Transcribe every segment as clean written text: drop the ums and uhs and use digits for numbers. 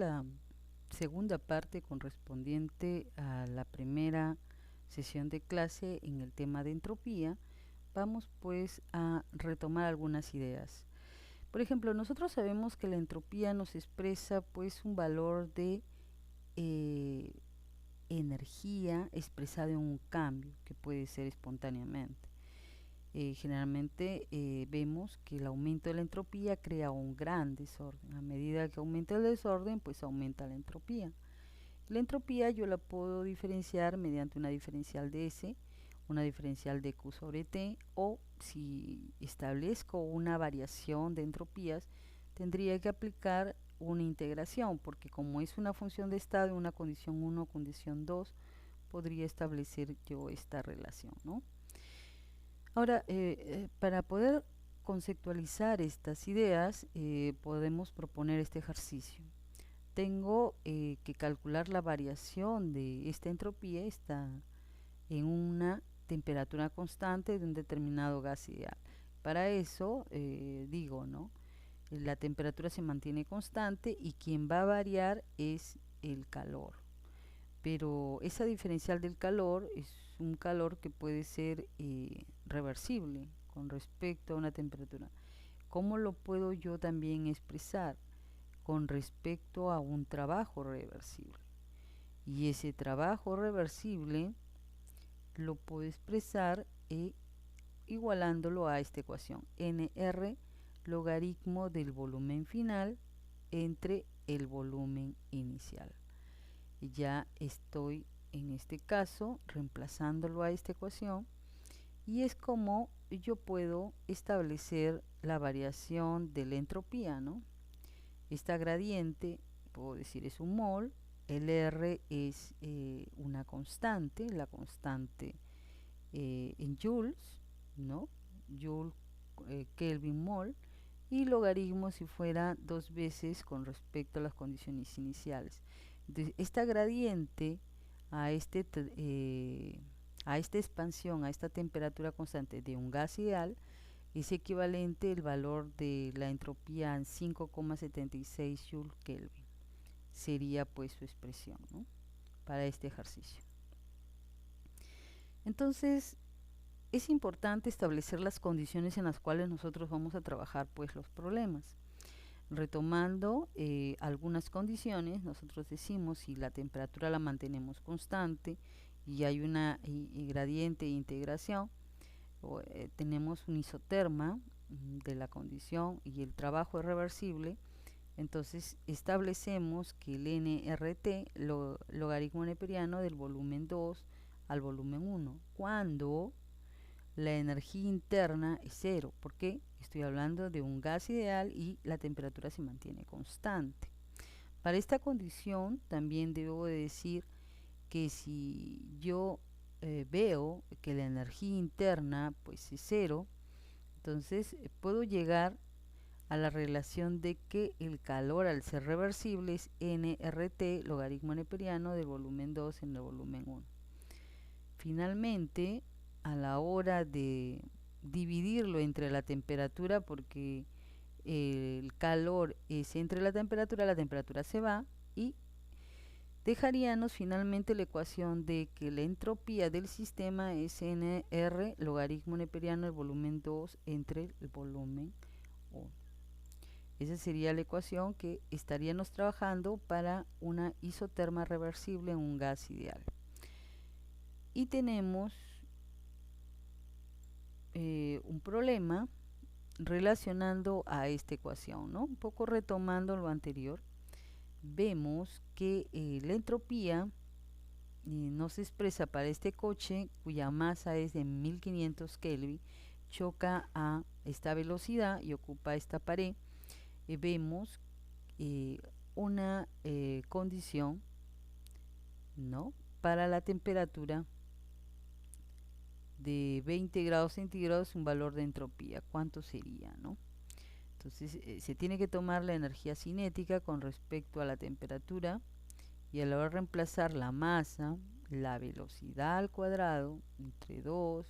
la segunda parte correspondiente a la primera sesión de clase en el tema de entropía, vamos pues a retomar algunas ideas. Por ejemplo, nosotros sabemos que la entropía nos expresa pues un valor de energía expresado en un cambio que puede ser espontáneamente. Generalmente vemos que el aumento de la entropía crea un gran desorden. A medida que aumenta el desorden, pues aumenta la entropía. La entropía yo la puedo diferenciar mediante una diferencial de S, una diferencial de Q sobre T, o si establezco una variación de entropías, tendría que aplicar una integración, porque como es una función de estado en una condición 1 o condición 2, podría establecer yo esta relación, ¿no? Ahora, para poder conceptualizar estas ideas, podemos proponer este ejercicio. Tengo que calcular la variación de esta entropía está en una temperatura constante de un determinado gas ideal. Para eso, digo, ¿no? La temperatura se mantiene constante y quien va a variar es el calor. Pero esa diferencial del calor es un calor que puede ser reversible con respecto a una temperatura. ¿Cómo lo puedo yo también expresar? Con respecto a un trabajo reversible. Y ese trabajo reversible lo puedo expresar igualándolo a esta ecuación. NR logaritmo del volumen final entre el volumen inicial. Ya estoy en este caso reemplazándolo a esta ecuación y es como yo puedo establecer la variación de la entropía, ¿no? Esta gradiente, puedo decir, es un mol, el R es una constante, la constante en joules, ¿no? Joule, Kelvin, mol, y logaritmo si fuera 2 veces con respecto a las condiciones iniciales. Entonces, esta gradiente a esta expansión, a esta temperatura constante de un gas ideal, es equivalente el valor de la entropía en 5,76 Joule Kelvin. Sería pues su expresión, ¿no? Para este ejercicio. Entonces, es importante establecer las condiciones en las cuales nosotros vamos a trabajar pues los problemas. Retomando algunas condiciones, nosotros decimos si la temperatura la mantenemos constante y hay una gradiente de integración, tenemos un isoterma de la condición y el trabajo es reversible, entonces establecemos que el nRT, logaritmo neperiano del volumen 2 al volumen 1, cuando la energía interna es cero, porque estoy hablando de un gas ideal y la temperatura se mantiene constante. Para esta condición también debo de decir que si yo veo que la energía interna pues es cero, entonces puedo llegar a la relación de que el calor al ser reversible es nRT logaritmo neperiano del volumen 2 en el volumen 1. Finalmente, a la hora de dividirlo entre la temperatura, porque el calor es entre la temperatura se va y dejaríamos finalmente la ecuación de que la entropía del sistema es nr logaritmo neperiano del volumen 2 entre el volumen 1. Esa sería la ecuación que estaríamos trabajando para una isoterma reversible en un gas ideal. Y tenemos un problema relacionando a esta ecuación, ¿no? Un poco retomando lo anterior, vemos que la entropía nos expresa para este coche cuya masa es de 1500 Kelvin, choca a esta velocidad y ocupa esta pared. Vemos una condición, ¿no?, para la temperatura de 20 grados centígrados, un valor de entropía. ¿Cuánto sería, no? Entonces se tiene que tomar la energía cinética con respecto a la temperatura y a la hora de reemplazar la masa, la velocidad al cuadrado entre 2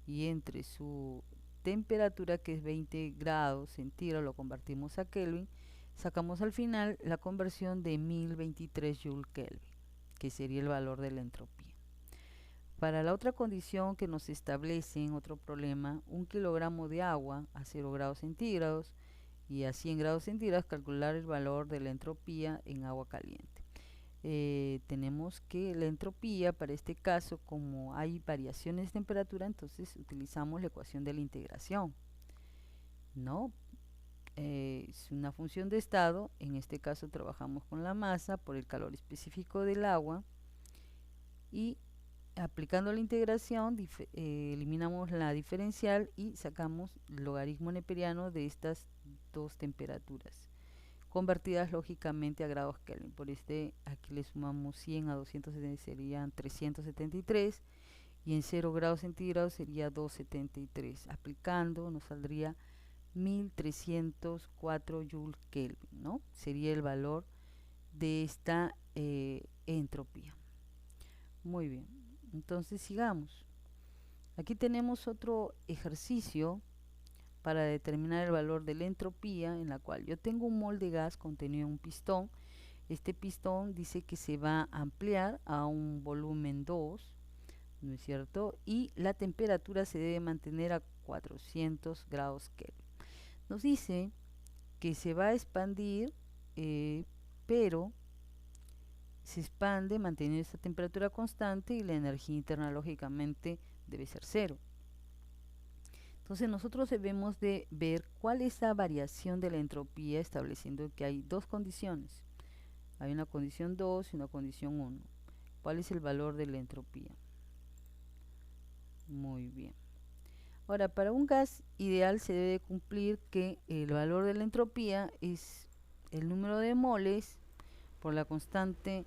y entre su temperatura, que es 20 grados centígrados, lo convertimos a Kelvin, sacamos al final la conversión de 1023 Joule Kelvin, que sería el valor de la entropía. Para la otra condición que nos establece en otro problema, 1 kilogramo de agua a 0 grados centígrados y a 100 grados centígrados, calcular el valor de la entropía en agua caliente. Tenemos que la entropía, para este caso, como hay variaciones de temperatura, entonces utilizamos la ecuación de la integración, ¿no? Es una función de estado, en este caso trabajamos con la masa por el calor específico del agua, y aplicando la integración eliminamos la diferencial y sacamos el logaritmo neperiano de estas dos temperaturas, convertidas lógicamente a grados Kelvin. Por aquí le sumamos 100 a 270, serían 373, y en 0 grados centígrados sería 273. Aplicando nos saldría 1304 Joule Kelvin, ¿no? Sería el valor de esta entropía. Muy bien, entonces sigamos. Aquí tenemos otro ejercicio para determinar el valor de la entropía, en la cual yo tengo un mol de gas contenido en un pistón. Este pistón dice que se va a ampliar a un volumen 2, ¿no es cierto? Y la temperatura se debe mantener a 400 grados Kelvin. Nos dice que se va a expandir, pero se expande manteniendo esta temperatura constante y la energía interna lógicamente debe ser cero. Entonces nosotros debemos de ver cuál es la variación de la entropía, estableciendo que hay dos condiciones. Hay una condición 2 y una condición 1. ¿Cuál es el valor de la entropía? Muy bien. Ahora, para un gas ideal se debe cumplir que el valor de la entropía es el número de moles por la constante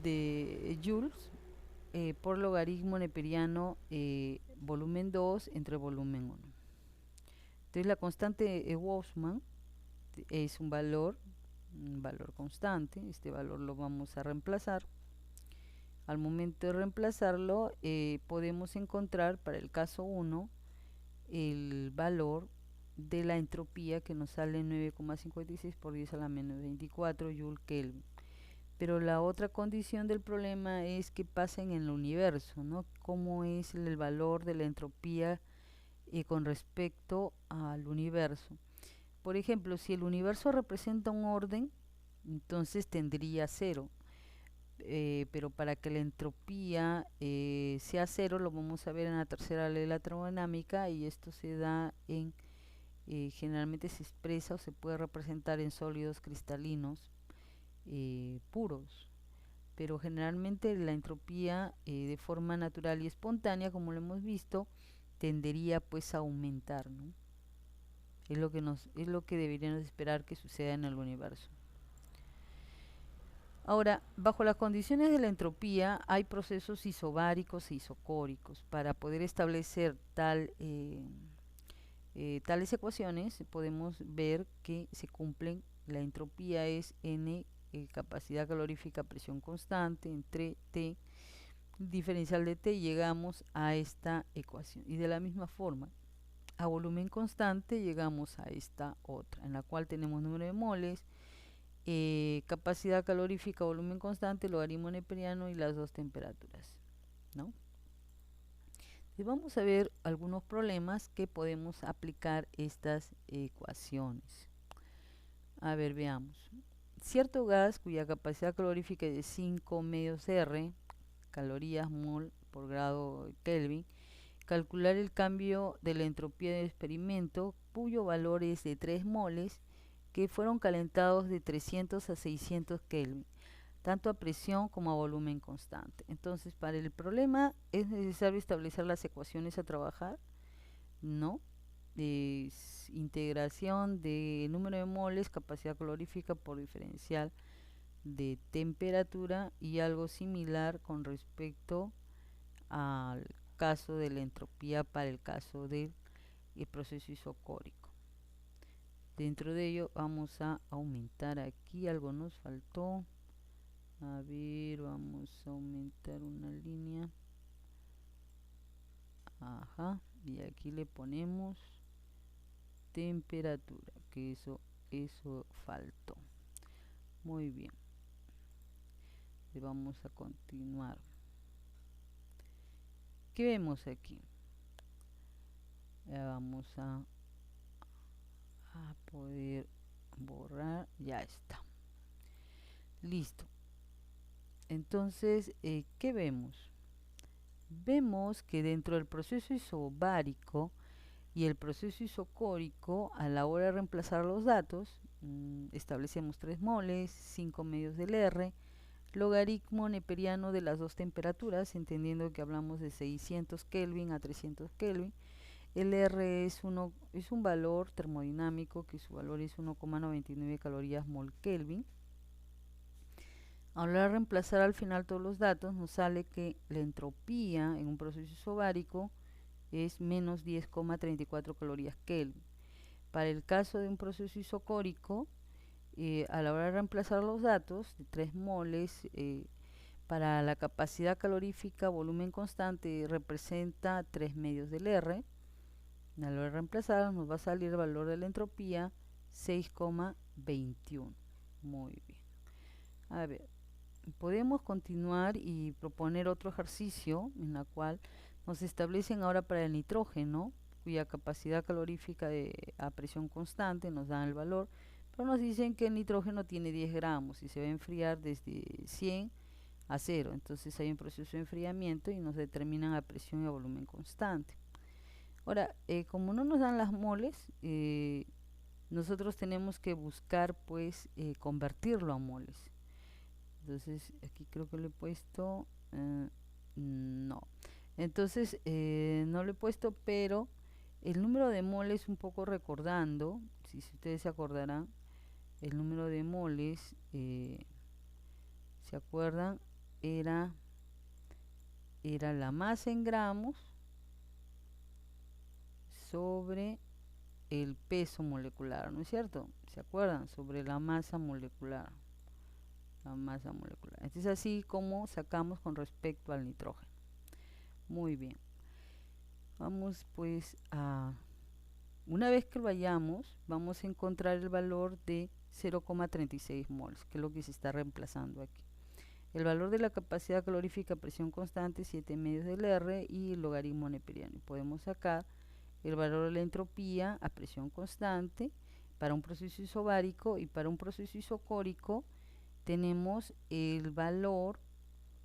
de Joules por logaritmo neperiano volumen 2 entre volumen 1. Entonces la constante de Boltzmann es un valor constante. Este valor lo vamos a reemplazar. Al momento de reemplazarlo, podemos encontrar para el caso 1 el valor de la entropía, que nos sale 9,56 por 10 a la menos 24 Joule Kelvin. Pero la otra condición del problema es que pasa en el universo, ¿no? ¿Cómo es el valor de la entropía con respecto al universo? Por ejemplo, si el universo representa un orden, entonces tendría 0. Pero para que la entropía sea 0, lo vamos a ver en la tercera ley de la termodinámica, y esto se da en, generalmente se expresa o se puede representar en sólidos cristalinos puros, pero generalmente la entropía de forma natural y espontánea, como lo hemos visto, tendería pues a aumentar, ¿no? Es lo que deberíamos esperar que suceda en el universo. Ahora, bajo las condiciones de la entropía hay procesos isobáricos e isocóricos. Para poder establecer tales ecuaciones podemos ver que se cumplen. La entropía es N, capacidad calorífica, presión constante, entre T, diferencial de T, llegamos a esta ecuación. Y de la misma forma, a volumen constante llegamos a esta otra, en la cual tenemos número de moles, capacidad calorífica, volumen constante, logaritmo neperiano y las dos temperaturas, ¿no? Y vamos a ver algunos problemas que podemos aplicar estas ecuaciones. A ver, veamos. Cierto gas cuya capacidad calorífica es de 5 medios R, calorías mol por grado Kelvin, calcular el cambio de la entropía del experimento, cuyo valor es de 3 moles, que fueron calentados de 300 a 600 Kelvin, tanto a presión como a volumen constante. Entonces, para el problema es necesario establecer las ecuaciones a trabajar, ¿no? Es integración de número de moles, capacidad calorífica por diferencial de temperatura, y algo similar con respecto al caso de la entropía para el caso del proceso isocórico. Dentro de ello vamos a aumentar aquí, algo nos faltó. A ver, vamos a aumentar una línea. Ajá, y aquí le ponemos temperatura, que eso eso faltó. Muy bien. Y vamos a continuar. ¿Qué vemos aquí? Ya vamos a poder borrar. Ya está. Listo. Entonces, ¿qué vemos? Vemos que dentro del proceso isobárico y el proceso isocórico, a la hora de reemplazar los datos, establecemos 3 moles, 5 medios del R, logaritmo neperiano de las dos temperaturas, entendiendo que hablamos de 600 Kelvin a 300 Kelvin. El R es un valor termodinámico que su valor es 1,99 calorías mol Kelvin. A la hora de reemplazar al final todos los datos, nos sale que la entropía en un proceso isobárico es menos 10,34 calorías Kelvin. Para el caso de un proceso isocórico, a la hora de reemplazar los datos de 3 moles, para la capacidad calorífica volumen constante representa 3 medios del R. A la hora de reemplazar nos va a salir el valor de la entropía 6,21. Muy bien. A ver, podemos continuar y proponer otro ejercicio en la cual nos establecen ahora para el nitrógeno, cuya capacidad calorífica a presión constante nos dan el valor, pero nos dicen que el nitrógeno tiene 10 gramos y se va a enfriar desde 100 a 0. Entonces hay un proceso de enfriamiento y nos determinan a presión y a volumen constante. Ahora, como no nos dan las moles, nosotros tenemos que buscar pues convertirlo a moles. Entonces aquí creo que le he puesto no, entonces no lo he puesto, pero el número de moles, un poco recordando, si ustedes se acordarán, el número de moles, se acuerdan, era la masa en gramos sobre el peso molecular, ¿no es cierto? ¿Se acuerdan? Sobre la masa molecular. Esto es así como sacamos con respecto al nitrógeno. Muy bien. Vamos pues una vez que lo hayamos, vamos a encontrar el valor de 0,36 moles, que es lo que se está reemplazando aquí. El valor de la capacidad calorífica a presión constante, 7 medios del R, y el logaritmo neperiano. Podemos sacar el valor de la entropía a presión constante para un proceso isobárico, y para un proceso isocórico tenemos el valor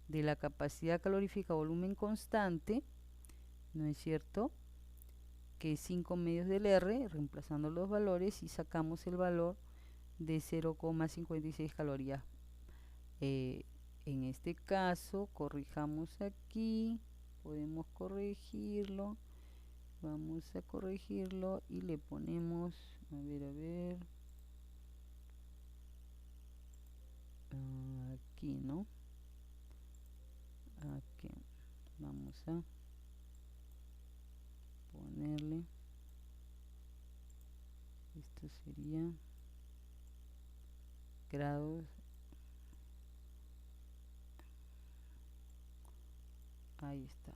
de la capacidad calorífica a volumen constante, ¿no es cierto?, que es 5 medios del R, reemplazando los valores, y sacamos el valor de 0,56 calorías. En este caso, corrijamos aquí, podemos corregirlo, vamos a corregirlo y le ponemos, aquí, ¿no? Aquí vamos a ponerle, esto sería grados, ahí está,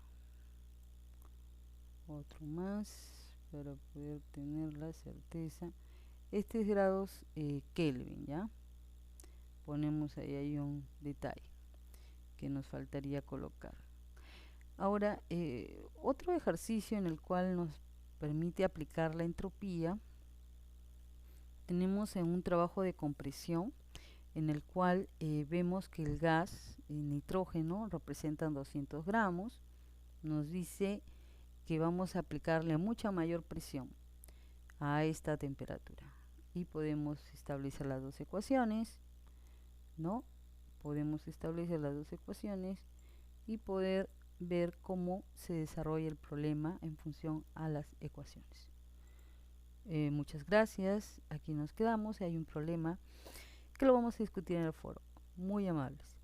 otro más para poder tener la certeza. Este es grados Kelvin, ¿ya? Ponemos ahí, hay un detalle que nos faltaría colocar. Ahora, otro ejercicio en el cual nos permite aplicar la entropía, tenemos en un trabajo de compresión en el cual vemos que el gas, el nitrógeno, representan 200 gramos. Nos dice que vamos a aplicarle mucha mayor presión a esta temperatura, y podemos establecer las dos ecuaciones, ¿no? Podemos establecer las dos ecuaciones y poder ver cómo se desarrolla el problema en función a las ecuaciones. Muchas gracias, aquí nos quedamos. Hay un problema que lo vamos a discutir en el foro. Muy amables.